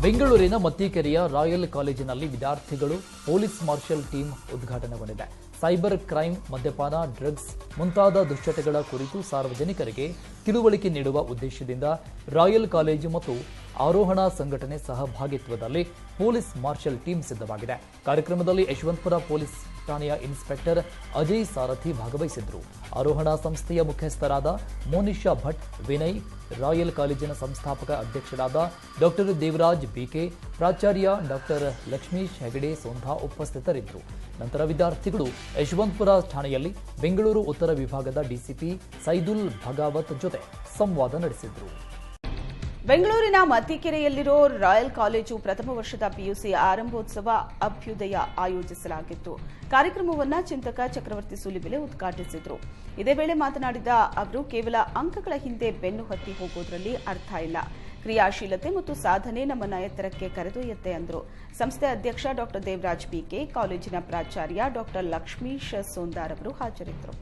ಬೆಂಗಳೂರಿನ ಮತ್ತಿಕೆರೆಯ ರಾಯಲ್ ಕಾಲೇಜಿನಲ್ಲಿ ವಿದ್ಯಾರ್ಥಿಗಳು ಪೊಲೀಸ್ ಮಾರ್ಷಲ್ ಟೀಮ್ ಉದ್ಘಾಟನೆಗೊಂಡಿದೆ. ಸೈಬರ್ ಕ್ರೈಮ್, ಮದ್ಯಪಾನ, ಡ್ರಗ್ಸ್ ಮುಂತಾದ ದುಶ್ಚಟಗಳ ಕುರಿತು ಸಾರ್ವಜನಿಕರಿಗೆ ತಿಳುವಳಿಕೆ ನೀಡುವ ಉದ್ದೇಶದಿಂದ ರಾಯಲ್ ಕಾಲೇಜು ಮತ್ತು ಆರೋಹಣ ಸಂಘಟನೆ ಸಹಭಾಗಿತ್ವದಲ್ಲಿ ಪೊಲೀಸ್ ಮಾರ್ಷಲ್ ಟೀಮ್ ಸಿದ್ಧವಾಗಿದೆ. ಕಾರ್ಯಕ್ರಮದಲ್ಲಿ ಯಶವಂತಪುರ ಪೊಲೀಸ್ ಠಾಣೆಯ ಇನ್ಸ್ಪೆಕ್ಟರ್ ಅಜಯ್ ಸಾರಥಿ ಭಾಗವಹಿಸಿದ್ದರು. ಆರೋಹಣ ಸಂಸ್ಥೆಯ ಮುಖ್ಯಸ್ಥರಾದ ಮೋನಿಶಾ ಭಟ್, ವಿನಯ್, ರಾಯಲ್ ಕಾಲೇಜಿನ ಸಂಸ್ಥಾಪಕ ಅಧ್ಯಕ್ಷರಾದ ಡಾಕ್ಟರ್ ದೇವರಾಜ್ ಬಿಕೆ, ಪ್ರಾಚಾರ್ಯ ಡಾಕ್ಟರ್ ಲಕ್ಷ್ಮೀಶ್ ಹೆಗಡೆ ಸೋಂಧಾ ಉಪಸ್ಥಿತರಿದ್ದರು. ನಂತರ ವಿದ್ಯಾರ್ಥಿಗಳು ಯಶವಂತಪುರ ಠಾಣೆಯಲ್ಲಿ ಬೆಂಗಳೂರು ಉತ್ತರ ವಿಭಾಗದ ಡಿಸಿಪಿ ಸೈದುಲ್ ಭಗಾವತ್ ಜೊತೆ ಸಂವಾದ ನಡೆಸಿದರು. ಬೆಂಗಳೂರಿನ ಮತ್ತಿಕೆರೆಯಲ್ಲಿರೋ ರಾಯಲ್ ಕಾಲೇಜು ಪ್ರಥಮ ವರ್ಷದ ಪಿಯುಸಿ ಆರಂಭೋತ್ಸವ ಅಭ್ಯುದಯ ಆಯೋಜಿಸಲಾಗಿತ್ತು. ಕಾರ್ಯಕ್ರಮವನ್ನು ಚಿಂತಕ ಚಕ್ರವರ್ತಿ ಸುಲಿಬೆಲೆ ಉದ್ಘಾಟಿಸಿದರು. ಇದೇ ವೇಳೆ ಮಾತನಾಡಿದ ಅವರು, ಕೇವಲ ಅಂಕಗಳ ಹಿಂದೆ ಬೆನ್ನು ಹತ್ತಿ ಹೋಗೋದ್ರಲ್ಲಿ ಅರ್ಥ ಇಲ್ಲ. ಕ್ರಿಯಾಶೀಲತೆ ಮತ್ತು ಸಾಧನೆ ನಮ್ಮನ್ನ ಎತ್ತರಕ್ಕೆ ಕರೆದೊಯ್ಯುತ್ತೆ ಎಂದರು. ಸಂಸ್ಥೆ ಅಧ್ಯಕ್ಷ ಡಾಕ್ಟರ್ ದೇವರಾಜ್ ಬಿಕೆ, ಕಾಲೇಜಿನ ಪ್ರಾಚಾರ್ಯ ಡಾಕ್ಟರ್ ಲಕ್ಷ್ಮೀಶ್ ಸೋಂದಾರ್ ಅವರು ಹಾಜರಿದ್ದರು.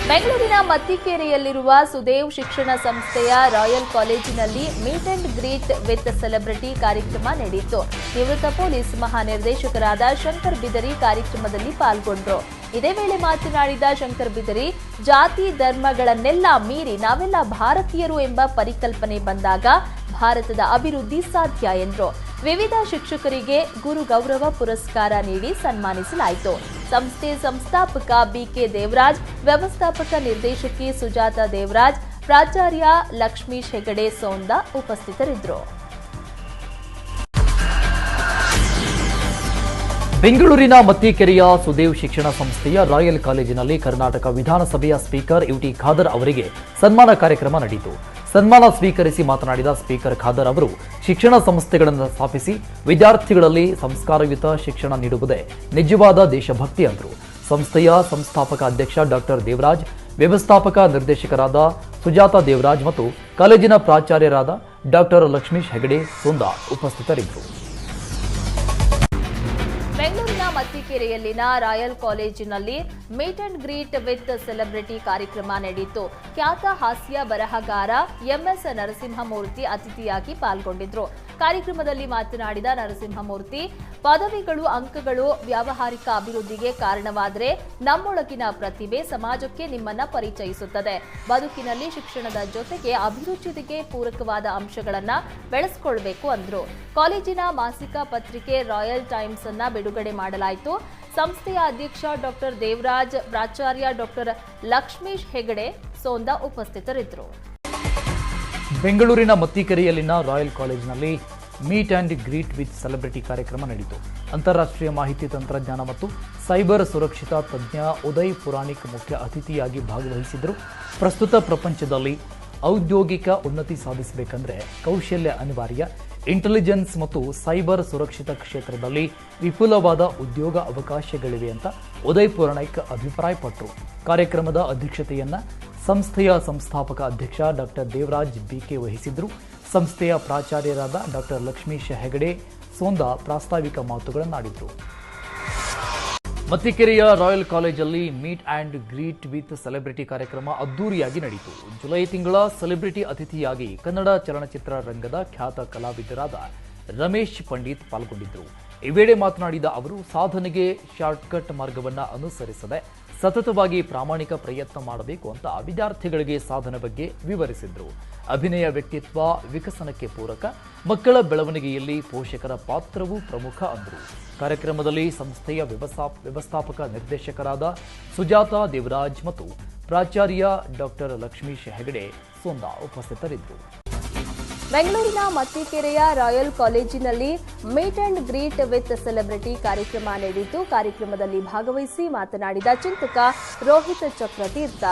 ಬೆಂಗಳೂರಿನ ಮತ್ತಿಕೆರೆಯಲ್ಲಿರುವ ಸುದೇವ್ ಶಿಕ್ಷಣ ಸಂಸ್ಥೆಯ ರಾಯಲ್ ಕಾಲೇಜಿನಲ್ಲಿ meet and greet with celebrity ಕಾರ್ಯಕ್ರಮ ನಡೆಯಿತು. ನಿವೃತ್ತ ಪೊಲೀಸ್ ಮಹಾನಿರ್ದೇಶಕರಾದ ಶಂಕರ್ ಬಿದರಿ ಕಾರ್ಯಕ್ರಮದಲ್ಲಿ ಪಾಲ್ಗೊಂಡರು. ಇದೇ ವೇಳೆ ಮಾತನಾಡಿದ ಶಂಕರ್ ಬಿದರಿ, ಜಾತಿ ಧರ್ಮಗಳನ್ನೆಲ್ಲ ಮೀರಿ ನಾವೆಲ್ಲ ಭಾರತೀಯರು ಎಂಬ ಪರಿಕಲ್ಪನೆ ಬಂದಾಗ ಭಾರತದ ಅಭಿವೃದ್ಧಿ ಸಾಧ್ಯ ಎಂದರು. ವಿವಿಧ ಶಿಕ್ಷಕರಿಗೆ ಗುರು ಗೌರವ ಪುರಸ್ಕಾರ ನೀಡಿ ಸನ್ಮಾನಿಸಲಾಯಿತು. ಸಂಸ್ಥೆ ಸಂಸ್ಥಾಪಕ ಬಿಕೆ ದೇವರಾಜ್, ವ್ಯವಸ್ಥಾಪಕ ನಿರ್ದೇಶಕಿ ಸುಜಾತಾ ದೇವರಾಜ್, ಪ್ರಾಚಾರ್ಯ ಲಕ್ಷ್ಮೀಶ್ ಹೆಗಡೆ ಸೋಂದಾ ಉಪಸ್ಥಿತರಿದ್ದರು. ಬೆಂಗಳೂರಿನ ಮತ್ತಿಕೆರೆಯ ಸುದೇವ್ ಶಿಕ್ಷಣ ಸಂಸ್ಥೆಯ ರಾಯಲ್ ಕಾಲೇಜಿನಲ್ಲಿ ಕರ್ನಾಟಕ ವಿಧಾನಸಭೆಯ ಸ್ಪೀಕರ್ ಯುಟಿ ಖಾದರ್ ಅವರಿಗೆ ಸನ್ಮಾನ ಕಾರ್ಯಕ್ರಮ ನಡೆಯಿತು. ಸನ್ಮಾನ ಸ್ವೀಕರಿಸಿ ಮಾತನಾಡಿದ ಸ್ಪೀಕರ್ ಖಾದರ್ ಅವರು, ಶಿಕ್ಷಣ ಸಂಸ್ಥೆಗಳನ್ನು ಸ್ಥಾಪಿಸಿ ವಿದ್ಯಾರ್ಥಿಗಳಲ್ಲಿ ಸಂಸ್ಕಾರಯುತ ಶಿಕ್ಷಣ ನೀಡುವುದೇ ನಿಜವಾದ ದೇಶಭಕ್ತಿ ಎಂದರು. ಸಂಸ್ಥೆಯ ಸಂಸ್ಥಾಪಕ ಅಧ್ಯಕ್ಷ ಡಾಕ್ಟರ್ ದೇವರಾಜ್, ವ್ಯವಸ್ಥಾಪಕ ನಿರ್ದೇಶಕರಾದ ಸುಜಾತಾ ದೇವರಾಜ್ ಮತ್ತು ಕಾಲೇಜಿನ ಪ್ರಾಚಾರ್ಯರಾದ ಡಾಕ್ಟರ್ ಲಕ್ಷ್ಮೀಶ್ ಹೆಗಡೆ ಸೋಂದಾ ಉಪಸ್ಥಿತರಿದ್ದರು. ಬೆಂಗಳೂರಿನ ಮತ್ತಿಕೆರೆಯಲ್ಲಿನ ರಾಯಲ್ ಕಾಲೇಜಿನಲ್ಲಿ meet and greet with celebrity ಕಾರ್ಯಕ್ರಮ ನಡೆಯಿತು. ಖ್ಯಾತ ಹಾಸ್ಯ ಬರಹಗಾರ ಎಂಎಸ್ ನರಸಿಂಹಮೂರ್ತಿ ಅತಿಥಿಯಾಗಿ ಪಾಲ್ಗೊಂಡಿದ್ರು. ಕಾರ್ಯಕ್ರಮದಲ್ಲಿ ಮಾತನಾಡಿದ ನರಸಿಂಹಮೂರ್ತಿ, ಪದವಿಗಳು, ಅಂಕಗಳು ವ್ಯಾವಹಾರಿಕ ಅಭಿವೃದ್ಧಿಗೆ ಕಾರಣವಾದರೆ ನಮ್ಮೊಳಗಿನ ಪ್ರತಿಭೆ ಸಮಾಜಕ್ಕೆ ನಿಮ್ಮನ್ನ ಪರಿಚಯಿಸುತ್ತದೆ. ಬದುಕಿನಲ್ಲಿ ಶಿಕ್ಷಣದ ಜೊತೆಗೆ ಅಭಿರುಚಿಗೆ ಪೂರಕವಾದ ಅಂಶಗಳನ್ನ ಬೆಳೆಸಿಕೊಳ್ಳಬೇಕು ಅಂದ್ರು. ಕಾಲೇಜಿನ ಮಾಸಿಕ ಪತ್ರಿಕೆ ರಾಯಲ್ ಟೈಮ್ಸ್ ಅನ್ನ ಬಿಡುಗಡೆ ಮಾಡಲಾಯಿತು. ಸಂಸ್ಥೆಯ ಅಧ್ಯಕ್ಷ ಡಾಕ್ಟರ್ ದೇವರಾಜ್, ಪ್ರಾಚಾರ್ಯ ಡಾಕ್ಟರ್ ಲಕ್ಷ್ಮೀಶ್ ಹೆಗಡೆ ಸೋಂದಾ ಉಪಸ್ಥಿತರಿದ್ದರು. ಬೆಂಗಳೂರಿನ ಮತ್ತಿಕೆರೆಯಲ್ಲಿನ ರಾಯಲ್ ಕಾಲೇಜಿನಲ್ಲಿ meet and greet with celebrity ಕಾರ್ಯಕ್ರಮ ನಡೆಯಿತು. ಅಂತಾರಾಷ್ಟ್ರೀಯ ಮಾಹಿತಿ ತಂತ್ರಜ್ಞಾನ ಮತ್ತು ಸೈಬರ್ ಸುರಕ್ಷತಾ ತಜ್ಞ ಉದಯ್ ಪುರಾಣಿಕ್ ಮುಖ್ಯ ಅತಿಥಿಯಾಗಿ ಭಾಗವಹಿಸಿದರು. ಪ್ರಸ್ತುತ ಪ್ರಪಂಚದಲ್ಲಿ ಔದ್ಯೋಗಿಕ ಉನ್ನತಿ ಸಾಧಿಸಬೇಕೆಂದರೆ ಕೌಶಲ್ಯ ಅನಿವಾರ್ಯ. ಇಂಟೆಲಿಜೆನ್ಸ್ ಮತ್ತು ಸೈಬರ್ ಸುರಕ್ಷಿತ ಕ್ಷೇತ್ರದಲ್ಲಿ ವಿಪುಲವಾದ ಉದ್ಯೋಗ ಅವಕಾಶಗಳಿವೆ ಅಂತ ಉದಯ್ ಪುರಾಣಿಕ್ ಅಭಿಪ್ರಾಯಪಟ್ಟರು. ಕಾರ್ಯಕ್ರಮದ ಅಧ್ಯಕ್ಷತೆಯನ್ನ ಸಂಸ್ಥೆಯ ಸಂಸ್ಥಾಪಕ ಅಧ್ಯಕ್ಷ ಡಾಕ್ಟರ್ ದೇವರಾಜ್ ಬಿಕೆ ವಹಿಸಿದ್ರು. ಸಂಸ್ಥೆಯ ಪ್ರಾಚಾರ್ಯರಾದ ಡಾಕ್ಟರ್ ಲಕ್ಷ್ಮೀಶ್ ಹೆಗಡೆ ಸೋಂದಾ ಪ್ರಾಸ್ತಾವಿಕ ಮಾತುಗಳನ್ನಾಡಿದರು. ಮತ್ತಿಕೆರೆಯ ರಾಯಲ್ ಕಾಲೇಜಲ್ಲಿ meet and greet with celebrity ಕಾರ್ಯಕ್ರಮ ಅದ್ದೂರಿಯಾಗಿ ನಡೆಯಿತು. ಜುಲೈ ತಿಂಗಳ ಸೆಲೆಬ್ರಿಟಿ ಅತಿಥಿಯಾಗಿ ಕನ್ನಡ ಚಲನಚಿತ್ರ ರಂಗದ ಖ್ಯಾತ ಕಲಾವಿದರಾದ ರಮೇಶ್ ಪಂಡಿತ್ ಪಾಲ್ಗೊಂಡಿದ್ದರು. ಈ ವೇಳೆ ಮಾತನಾಡಿದ ಅವರು, ಸಾಧನೆಗೆ ಶಾರ್ಟ್ಕಟ್ ಮಾರ್ಗವನ್ನು ಅನುಸರಿಸದೆ ಸತತವಾಗಿ ಪ್ರಾಮಾಣಿಕ ಪ್ರಯತ್ನ ಮಾಡಬೇಕು ಅಂತ ವಿದ್ಯಾರ್ಥಿಗಳಿಗೆ ಸಾಧನೆ ಬಗ್ಗೆ ವಿವರಿಸಿದರು. ಅಭಿನಯ ವ್ಯಕ್ತಿತ್ವ ವಿಕಸನಕ್ಕೆ ಪೂರಕ, ಮಕ್ಕಳ ಬೆಳವಣಿಗೆಯಲ್ಲಿ ಪೋಷಕರ ಪಾತ್ರವೂ ಪ್ರಮುಖ ಅಂದರು. ಕಾರ್ಯಕ್ರಮದಲ್ಲಿ ಸಂಸ್ಥೆಯ ವ್ಯವಸ್ಥಾಪಕ ನಿರ್ದೇಶಕರಾದ ಸುಜಾತಾ ದೇವರಾಜ್ ಮತ್ತು ಪ್ರಾಚಾರ್ಯ ಡಾಕ್ಟರ್ ಲಕ್ಷ್ಮೀಶ್ ಹೆಗಡೆ ಸೋಂದಾ ಉಪಸ್ಥಿತರಿದ್ದರು. ಬೆಂಗಳೂರಿನ ಮತ್ತಿಕೆರೆಯ ರಾಯಲ್ ಕಾಲೇಜಿನಲ್ಲಿ meet and greet with celebrity ಕಾರ್ಯಕ್ರಮ ನಡೆಯಿತು. ಕಾರ್ಯಕ್ರಮದಲ್ಲಿ ಭಾಗವಹಿಸಿ ಮಾತನಾಡಿದ ಚಿಂತಕ ರೋಹಿತ್ ಚಕ್ರತೀರ್ಥ,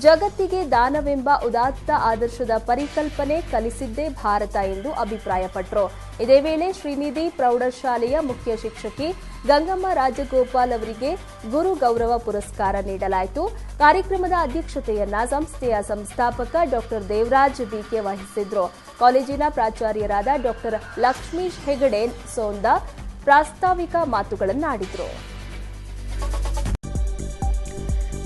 ಜಗತ್ತಿಗೆ ದಾನವೆಂಬ ಉದಾತ್ತ ಆದರ್ಶದ ಪರಿಕಲ್ಪನೆ ಕಲಿಸಿದ್ದೇ ಭಾರತ ಎಂದು ಅಭಿಪ್ರಾಯಪಟ್ಟರು. ಇದೇ ವೇಳೆ ಶ್ರೀನಿಧಿ ಪ್ರೌಢಶಾಲೆಯ ಮುಖ್ಯ ಶಿಕ್ಷಕಿ ಗಂಗಮ್ಮ ರಾಜಗೋಪಾಲ್ ಅವರಿಗೆ ಗುರು ಗೌರವ ಪುರಸ್ಕಾರ ನೀಡಲಾಯಿತು. ಕಾರ್ಯಕ್ರಮದ ಅಧ್ಯಕ್ಷತೆಯನ್ನ ಸಂಸ್ಥೆಯ ಸಂಸ್ಥಾಪಕ ಡಾಕ್ಟರ್ ದೇವರಾಜ್ ಬಿಕೆ ವಹಿಸಿದ್ರು. ಕಾಲೇಜಿನ ಪ್ರಾಚಾರ್ಯರಾದ ಡಾಕ್ಟರ್ ಲಕ್ಷ್ಮೀಶ್ ಹೆಗಡೆ ಸೋಂದಾ ಪ್ರಾಸ್ತಾವಿಕ ಮಾತುಗಳನ್ನಾಡಿದರು.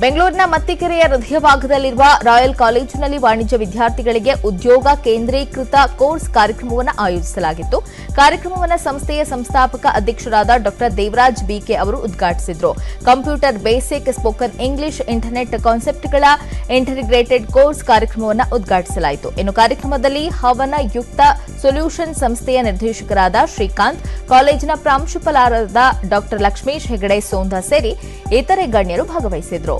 ಬೆಂಗಳೂರಿನ ಮತ್ತಿಕೆರೆಯ ಹೃದಯ ಭಾಗದಲ್ಲಿರುವ ರಾಯಲ್ ಕಾಲೇಜಿನಲ್ಲಿ ವಾಣಿಜ್ಯ ವಿದ್ಯಾರ್ಥಿಗಳಿಗೆ ಉದ್ಯೋಗ ಕೇಂದ್ರೀಕೃತ ಕೋರ್ಸ್ ಕಾರ್ಯಕ್ರಮವನ್ನು ಆಯೋಜಿಸಲಾಗಿತ್ತು. ಕಾರ್ಯಕ್ರಮವನ್ನು ಸಂಸ್ಥೆಯ ಸಂಸ್ಥಾಪಕ ಅಧ್ಯಕ್ಷರಾದ ಡಾ ದೇವರಾಜ್ ಬಿಕೆ ಅವರು ಉದ್ಘಾಟಿಸಿದರು. Computer basic, spoken English, internet ಕಾನ್ಸೆಪ್ಟ್ಗಳ ಇಂಟಿಗ್ರೇಟೆಡ್ ಕೋರ್ಸ್ ಕಾರ್ಯಕ್ರಮವನ್ನು ಉದ್ಘಾಟಿಸಲಾಯಿತು. ಇನ್ನು ಕಾರ್ಯಕ್ರಮದಲ್ಲಿ ಹವನ ಯುಕ್ತ ಸೊಲ್ಯೂಷನ್ ಸಂಸ್ಥೆಯ ನಿರ್ದೇಶಕರಾದ ಶ್ರೀಕಾಂತ್, ಕಾಲೇಜಿನ ಪ್ರಾಂಶುಪಾಲರಾದ ಡಾ ಲಕ್ಷ್ಮೀಶ್ ಹೆಗಡೆ ಸೋಂದಾ ಸೇರಿ ಇತರೆ ಗಣ್ಯರು ಭಾಗವಹಿಸಿದ್ರು.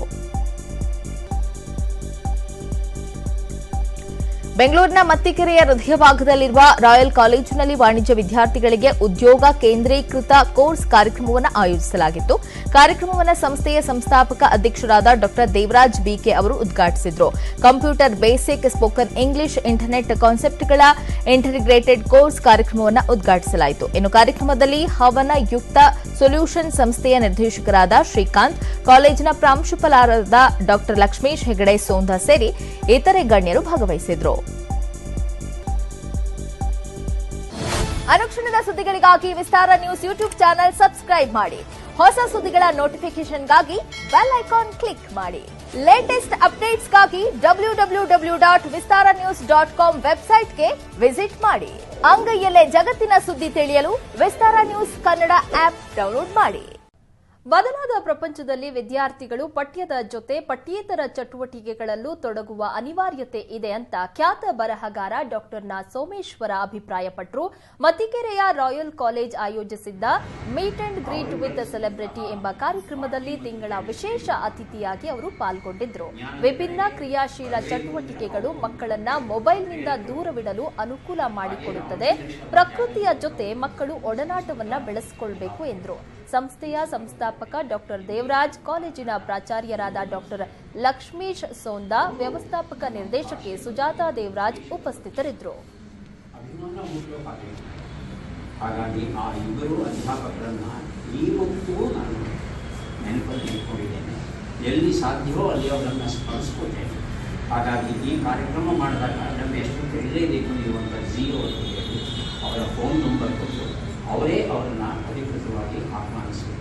ಬೆಂಗಳೂರಿನ ಮತ್ತಿಕೆರೆಯ ಹೃದಯ ಭಾಗದಲ್ಲಿರುವ ರಾಯಲ್ ಕಾಲೇಜಿನಲ್ಲಿ ವಾಣಿಜ್ಯ ವಿದ್ಯಾರ್ಥಿಗಳಿಗೆ ಉದ್ಯೋಗ ಕೇಂದ್ರೀಕೃತ ಕೋರ್ಸ್ ಕಾರ್ಯಕ್ರಮವನ್ನು ಆಯೋಜಿಸಲಾಗಿತ್ತು. ಕಾರ್ಯಕ್ರಮವನ್ನು ಸಂಸ್ಥೆಯ ಸಂಸ್ಥಾಪಕ ಅಧ್ಯಕ್ಷರಾದ ಡಾ ದೇವರಾಜ್ ಬಿಕೆ ಅವರು ಉದ್ಘಾಟಿಸಿದರು. Computer basic, spoken English, internet ಕಾನ್ಸೆಪ್ಟ್ಗಳ ಇಂಟಿಗ್ರೇಟೆಡ್ ಕೋರ್ಸ್ ಕಾರ್ಯಕ್ರಮವನ್ನು ಉದ್ಘಾಟಿಸಲಾಯಿತು. ಇನ್ನು ಕಾರ್ಯಕ್ರಮದಲ್ಲಿ ಹವನ ಯುಕ್ತ ಸೊಲ್ಯೂಷನ್ ಸಂಸ್ಥೆಯ ನಿರ್ದೇಶಕರಾದ ಶ್ರೀಕಾಂತ್, ಕಾಲೇಜಿನ ಪ್ರಾಂಶುಪಾಲರಾದ ಡಾ ಲಕ್ಷ್ಮೀಶ್ ಹೆಗಡೆ ಸೋಂದಾ ಸೇರಿ ಇತರೆ ಗಣ್ಯರು ಭಾಗವಹಿಸಿದ್ರು. ಅನುಕ್ಷಣದ ಸುದ್ದಿಗಳಿಗಾಗಿ ವಿಸ್ತಾರ ನ್ಯೂಸ್ ಯೂಟ್ಯೂಬ್ ಚಾನೆಲ್ ಸಬ್ಸ್ಕ್ರೈಬ್ ಮಾಡಿ. ಹೊಸ ಸುದ್ದಿಗಳ ನೋಟಿಫಿಕೇಶನ್ಗಾಗಿ ಬೆಲ್ ಐಕಾನ್ ಕ್ಲಿಕ್ ಮಾಡಿ. ಲೇಟೆಸ್ಟ್ ಅಪ್ಡೇಟ್ಸ್ಗಾಗಿ www.vistaranews.com ವೆಬ್ಸೈಟ್ಗೆ ವಿಸಿಟ್ ಮಾಡಿ. ಅಂಗೈಯಲ್ಲೇ ಜಗತ್ತಿನ ಸುದ್ದಿ ತಿಳಿಯಲು ವಿಸ್ತಾರ ನ್ಯೂಸ್ ಕನ್ನಡ ಆಪ್ ಡೌನ್ಲೋಡ್ ಮಾಡಿ. ಬದಲಾದ ಪ್ರಪಂಚದಲ್ಲಿ ವಿದ್ಯಾರ್ಥಿಗಳು ಪಠ್ಯದ ಜೊತೆ ಪಠ್ಯೇತರ ಚಟುವಟಿಕೆಗಳಲ್ಲೂ ತೊಡಗುವ ಅನಿವಾರ್ಯತೆ ಇದೆ ಅಂತ ಖ್ಯಾತ ಬರಹಗಾರ ಡಾ ನಾ ಸೋಮೇಶ್ವರ ಅಭಿಪ್ರಾಯಪಟ್ಟರು. ಮತ್ತಿಕೆರೆಯ ರಾಯಲ್ ಕಾಲೇಜ್ ಆಯೋಜಿಸಿದ್ದ meet and greet with celebrity ಎಂಬ ಕಾರ್ಯಕ್ರಮದಲ್ಲಿ ತಿಂಗಳ ವಿಶೇಷ ಅತಿಥಿಯಾಗಿ ಅವರು ಪಾಲ್ಗೊಂಡಿದ್ದರು. ವಿಭಿನ್ನ ಕ್ರಿಯಾಶೀಲ ಚಟುವಟಿಕೆಗಳು ಮಕ್ಕಳನ್ನ ಮೊಬೈಲ್ನಿಂದ ದೂರವಿಡಲು ಅನುಕೂಲ ಮಾಡಿಕೊಡುತ್ತದೆ. ಪ್ರಕೃತಿಯ ಜೊತೆ ಮಕ್ಕಳು ಒಡನಾಟವನ್ನ ಬೆಳೆಸಿಕೊಳ್ಳಬೇಕು ಎಂದರು. ಸಂಸ್ಥೆಯ ಸಂಸ್ಥಾಪಕ ಡಾ ದೇವರಾಜ್, ಕಾಲೇಜಿನ ಪ್ರಾಚಾರ್ಯರಾದ ಡಾ ಲಕ್ಷ್ಮೀಶ್ ಸೋಂದಾ, ವ್ಯವಸ್ಥಾಪಕ ನಿರ್ದೇಶಕಿ ಸುಜಾತಾ ದೇವರಾಜ್ ಉಪಸ್ಥಿತರಿದ್ದರು. ಹಾಗಾಗಿ ಆ ಇಬ್ಬರು ಅಧ್ಯಾಪಕರನ್ನ ಇವತ್ತೂ ನಾನು ನೆನಪಲ್ಲಿ ಇಟ್ಕೊಂಡಿದ್ದೇನೆ. ಎಲ್ಲಿ ಸಾಧ್ಯವೋ ಅಲ್ಲಿ ಅವರನ್ನು ಸ್ಮರಿಸ್ಕೊಳ್ತೇನೆ. ಹಾಗಾಗಿ ಈ ಕಾರ್ಯಕ್ರಮ ಮಾಡಿದಾಗ ನಮ್ಮ ಎಷ್ಟು ತಿಳಿಯಲೇಬೇಕು ಇರುವಂಥ ಝೀರೋ ಅಂತ ಹೇಳಿ ಅವರ ಫೋನ್ ನಂಬರ್ ಕೊಟ್ಟು ಅವರೇ ಅವರನ್ನು ಅಧಿಕೃತವಾಗಿ ಆಹ್ವಾನಿಸಿದರು.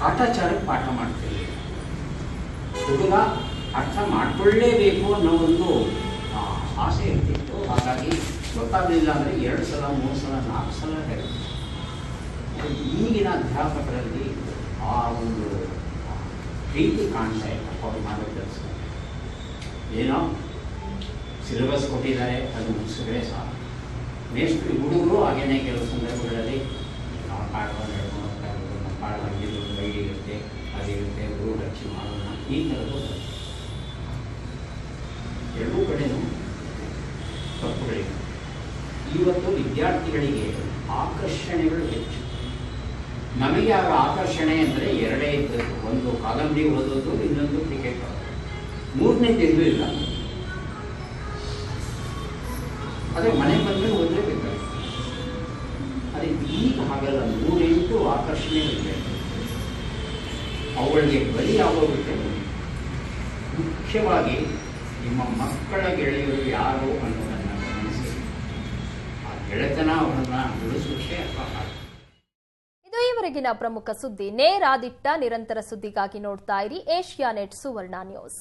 ಕಾಟಾಚಾರಕ್ಕೆ ಪಾಠ ಮಾಡ್ತೇವೆ. ಹುಡುಗ ಅರ್ಥ ಮಾಡಿಕೊಳ್ಳೇಬೇಕು ಅನ್ನೋ ಒಂದು ಆಸೆ ಇರ್ತಿತ್ತು. ಹಾಗಾಗಿ ಗೊತ್ತಾಗಲಿಲ್ಲ ಅಂದರೆ 2 ಸಲ 3 ಸಲ 4 ಸಲ ಹೇಳಿದ್ರು. ಈಗಿನ ಅಧ್ಯಾಪಕರಲ್ಲಿ ಆ ಒಂದು ಪ್ರೀತಿ ಕಾಣ್ತಾ ಇಲ್ಲ. ಅವ್ರು ಮಾಡೋ ಕೆಲಸ ಏನೋ ಸಿಲೆಬಸ್ ಕೊಟ್ಟಿದ್ದಾರೆ, ಅದು ಮುಗಿಸಿದ್ರೆ ಸಾಕು. ನೆಕ್ಸ್ಟ್ ಹುಡುಗರು ಹಾಗೇನೆ ಕೆಲವು ಸಂದರ್ಭಗಳಲ್ಲಿ ನಾವು ಕಾಡ್ಕೊಂಡು ಹೇಳ್ಕೊಂಡು ಹೋಗ್ತಾ ಇರೋದು, ನಮ್ಮ ಕಾಡು ಹಂಗಿರೋದು, ಬೈಡಿ ಇರುತ್ತೆ, ಅದಿರುತ್ತೆ, ಹುಡುಗ ಹಚ್ಚಿ ಮಾಡೋಣ, ಈ ಥರದ್ದು ಎರಡೂ ಕಡೆನೂ ತಪ್ಪುಗಳಿವೆ. ಇವತ್ತು ವಿದ್ಯಾರ್ಥಿಗಳಿಗೆ ಆಕರ್ಷಣೆಗಳು ಹೆಚ್ಚು. ನಮಗೆ ಆಗ ಆಕರ್ಷಣೆ ಅಂದರೆ ಎರಡೇ ಇದ್ದದ್ದು, ಒಂದು ಕಾದಂಬರಿ ಓದೋದು, ಇನ್ನೊಂದು ಕ್ರಿಕೆಟ್ ಆಡೋದು. ಮೂರನೇದು ಇಲ್ಲ. ಅದೇ ಮನೆ ಬಂದರೆ ಓದಲೇಬೇಕಾಗುತ್ತೆ. ಅದೇ ಈಗ ಹಾಗಲ್ಲ, 108 ಆಕರ್ಷಣೆಗಳಿವೆ. ಅವುಗಳಿಗೆ ಬಲಿಯಾಗೋಗುತ್ತೆ. ಮುಖ್ಯವಾಗಿ ನಿಮ್ಮ ಮಕ್ಕಳ ಗೆಳೆಯರು ಯಾರು ಅನ್ನೋದನ್ನು ಗಮನಿಸಿ ಆ ಗೆಳೆತನ ಅವರನ್ನು ಉಳಿಸುತ್ತೆ ಅಥವಾ ಇದು ಈವರೆಗಿನ ಪ್ರಮುಖ ಸುದ್ದಿ. ನೇರಾದಿಟ್ಟ ನಿರಂತರ ಸುದ್ದಿಗಾಗಿ ನೋಡ್ತಾ ಇರಿ ಏಷ್ಯಾನೆಟ್ ಸುವರ್ಣ ನ್ಯೂಸ್.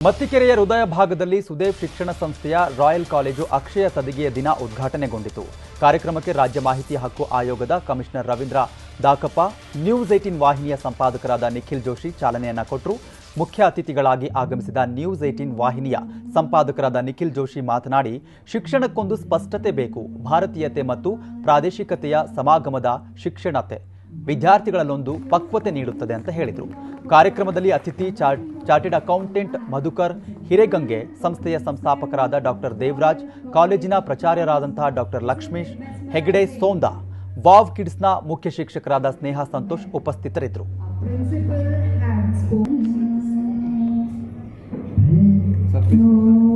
ಮತ್ತಿಕೆರೆಯ ಹೃದಯ ಭಾಗದಲ್ಲಿ ಸುದೇವ್ ಶಿಕ್ಷಣ ಸಂಸ್ಥೆಯ ರಾಯಲ್ ಕಾಲೇಜು ಅಕ್ಷಯ ತದಿಗೆಯ ದಿನ ಉದ್ಘಾಟನೆಗೊಂಡಿತು. ಕಾರ್ಯಕ್ರಮಕ್ಕೆ ರಾಜ್ಯ ಮಾಹಿತಿ ಹಕ್ಕು ಆಯೋಗದ ಕಮಿಷನರ್ ರವೀಂದ್ರ ದಾಕಪ್ಪ, ನ್ಯೂಸ್ 18 ವಾಹಿನಿಯ ಸಂಪಾದಕರಾದ ನಿಖಿಲ್ ಜೋಶಿ ಚಾಲನೆಯನ್ನ ಕೊಟ್ಟರು. ಮುಖ್ಯ ಅತಿಥಿಗಳಾಗಿ ಆಗಮಿಸಿದ ನ್ಯೂಸ್ 18 ವಾಹಿನಿಯ ಸಂಪಾದಕರಾದ ನಿಖಿಲ್ ಜೋಶಿ ಮಾತನಾಡಿ, ಶಿಕ್ಷಣಕ್ಕೊಂದು ಸ್ಪಷ್ಟತೆ ಬೇಕು. ಭಾರತೀಯತೆ ಮತ್ತು ಪ್ರಾದೇಶಿಕತೆಯ ಸಮಾಗಮದ ಶಿಕ್ಷಣತೆ ವಿದ್ಯಾರ್ಥಿಗಳಲ್ಲೊಂದು ಪಕ್ವತೆ ನೀಡುತ್ತದೆ ಅಂತ ಹೇಳಿದರು. ಕಾರ್ಯಕ್ರಮದಲ್ಲಿ ಅತಿಥಿ ಚಾರ್ಟೆಡ್ ಅಕೌಂಟೆಂಟ್ ಮಧುಕರ್ ಹಿರೇಗಂಗೆ, ಸಂಸ್ಥೆಯ ಸಂಸ್ಥಾಪಕರಾದ ಡಾಕ್ಟರ್ ದೇವರಾಜ್, ಕಾಲೇಜಿನ ಪ್ರಾಚಾರ್ಯರಾದಂತಹ ಡಾಕ್ಟರ್ ಲಕ್ಷ್ಮೀಶ್ ಹೆಗಡೆ ಸೋಂದಾ, ವಾವ್ ಕಿಡ್ಸ್ನ ಮುಖ್ಯ ಶಿಕ್ಷಕರಾದ ಸ್ನೇಹ ಸಂತೋಷ್ ಉಪಸ್ಥಿತರಿದ್ದರು. No.